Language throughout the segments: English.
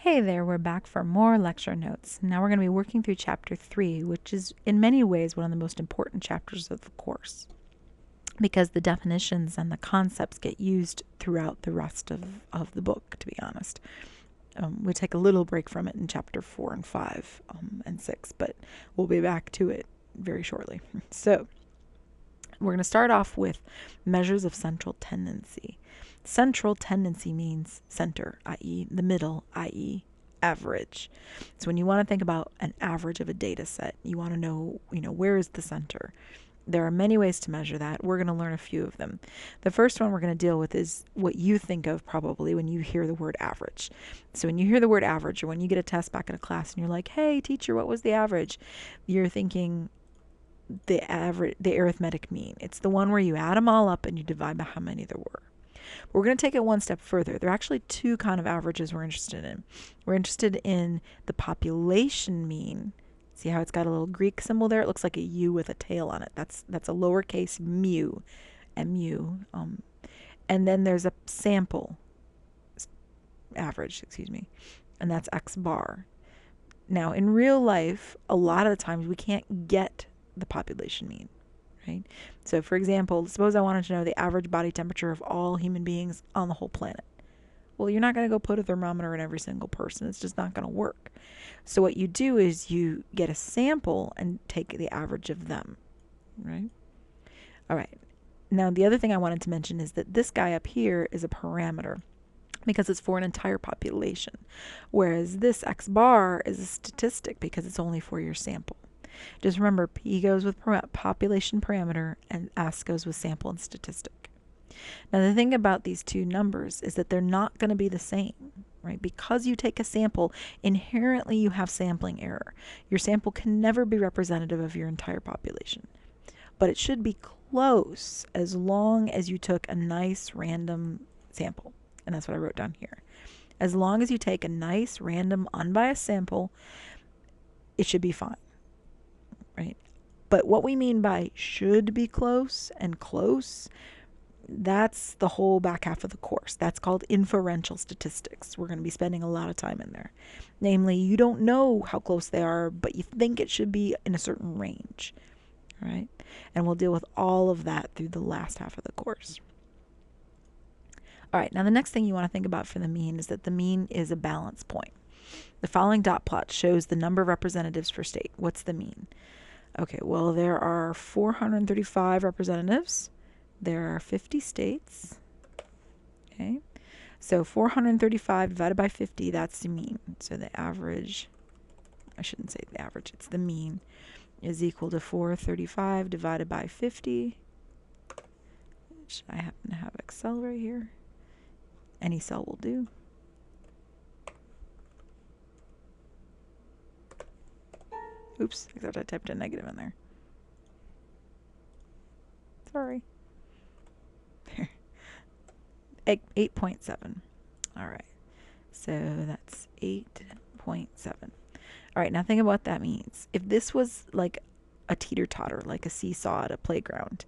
Hey there, we're back for more lecture notes. Now we're going to be working through chapter 3, which is in many ways one of the most important chapters of the course because the definitions and the concepts get used throughout the rest of the book, to be honest. We take a little break from it in chapter 4 and 5 and 6, but we'll be back to it very shortly. So we're going to start off with measures of central tendency. Central tendency means center, i.e. the middle, i.e. average. So when you want to think about an average of a data set, you want to know, where is the center? There are many ways to measure that. We're going to learn a few of them. The first one we're going to deal with is what you think of probably when you hear the word average. So when you hear the word average, or when you get a test back in a class and you're like, hey, teacher, what was the average? You're thinking the arithmetic mean. It's the one where you add them all up and you divide by how many there were. We're going to take it one step further. There are actually two kind of averages we're interested in. We're interested in the population mean. See how it's got a little Greek symbol there? It looks like a U with a tail on it. That's a lowercase mu, mu. And then there's a sample average, and that's x bar. Now, in real life, a lot of the times we can't get the population mean. Right? So, for example, suppose I wanted to know the average body temperature of all human beings on the whole planet. Well, you're not going to go put a thermometer in every single person. It's just not going to work. So what you do is you get a sample and take the average of them. Right? All right. Now, the other thing I wanted to mention is that this guy up here is a parameter because it's for an entire population, whereas this x bar is a statistic because it's only for your sample. Just remember, P goes with population parameter and S goes with sample and statistic. Now, the thing about these two numbers is that they're not going to be the same, right? Because you take a sample, inherently you have sampling error. Your sample can never be representative of your entire population, but it should be close as long as you took a nice random sample. And that's what I wrote down here. As long as you take a nice random unbiased sample, it should be fine. Right? But what we mean by should be close and close, that's the whole back half of the course. That's called inferential statistics. We're going to be spending a lot of time in there. Namely, you don't know how close they are, but you think it should be in a certain range. Right? And we'll deal with all of that through the last half of the course. All right, now the next thing you want to think about for the mean is that the mean is a balance point. The following dot plot shows the number of representatives per state. What's the mean? Okay, well, there are 435 representatives. There are 50 states. Okay, so 435 divided by 50, that's the mean. So the average, I shouldn't say the average, it's the mean, is equal to 435 divided by 50, which I happen to have Excel right here. Any cell will do. Oops, except I typed a negative in there. Sorry. 8.7. All right. So that's 8.7. All right, now think about what that means. If this was like a teeter-totter, like a seesaw at a playground,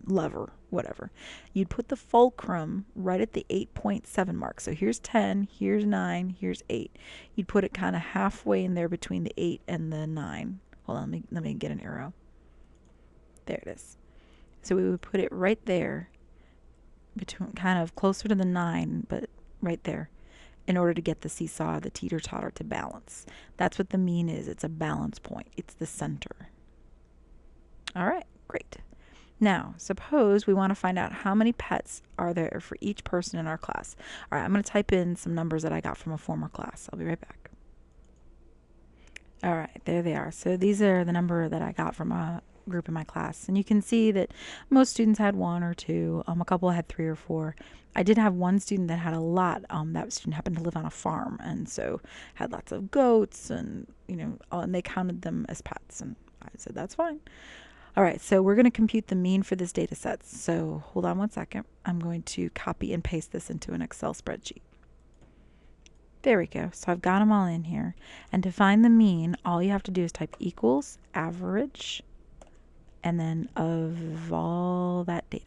lever, whatever, you'd put the fulcrum right at the 8.7 mark. So here's 10, here's 9, here's 8. You'd put it kind of halfway in there between the 8 and the 9. Hold on, let me get an arrow. There it is. So we would put it right there, between kind of closer to the 9, but right there, in order to get the seesaw, the teeter-totter, to balance. That's what the mean is. It's a balance point. It's the center. All right, great. Now, suppose we want to find out how many pets are there for each person in our class. All right, I'm going to type in some numbers that I got from a former class. I'll be right back. All right, there they are. So these are the number that I got from a group in my class. And you can see that most students had 1 or 2. A couple had 3 or 4. I did have one student that had a lot. That student happened to live on a farm and so had lots of goats and, and they counted them as pets. And I said, that's fine. All right, so we're going to compute the mean for this data set. So hold on one second. I'm going to copy and paste this into an Excel spreadsheet. There we go. So I've got them all in here. And to find the mean, all you have to do is type equals average and then of all that data.